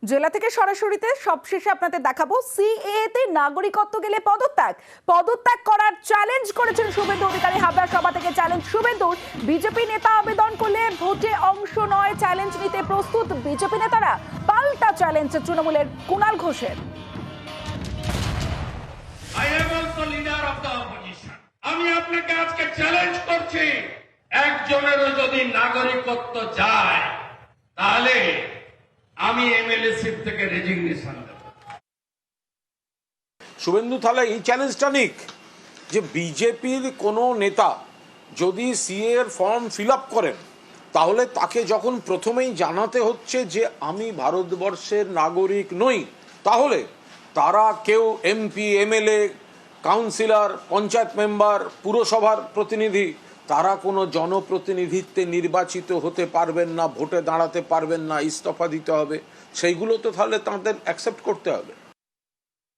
জেলা থেকে সরাসরিতে সবশেষে আপনাদের দেখাবো সিএএ তে নাগরিকত্ব গেলে পদত্যাগ করার চ্যালেঞ্জ করেছেন শুভেন্দু অধিকারী। হাবড়া সভা থেকে চ্যালেঞ্জ শুভেন্দুর। বিজেপি নেতা আবেদন করলে ভোটে অংশ নয়, চ্যালেঞ্জ নিতে প্রস্তুত বিজেপি নেতারা। পাল্টা চ্যালেঞ্জ তৃণমূলের কুণাল ঘোষের। আমি আপনাকে আজকে চ্যালেঞ্জ করছি, একজনেরও যদি নাগরিকত্ব যায় তাহলে আমি এমএলএ সিট থেকে রেজিগনেশন দেব। শুভেন্দু তাহলে এই চ্যালেঞ্জটা নিক যে বিজেপির কোনো নেতা যদি সিএ এর ফর্ম ফিল আপ করেন তাহলে তাকে যখন প্রথমেই জানাতে হচ্ছে যে আমি ভারতবর্ষের নাগরিক নই, তাহলে তারা কেউ MP, MLA, councillor, panchayat member, পুরসভার প্রতিনিধি, তারা কোনো জনপ্রতিনিধিত্বে নির্বাচিত হতে পারবেন না, ভোটে দাঁড়াতে পারবেন না, ইস্তফা দিতে হবে। সেইগুলো তো তাহলে তাদের অ্যাকসেপ্ট করতে হবে।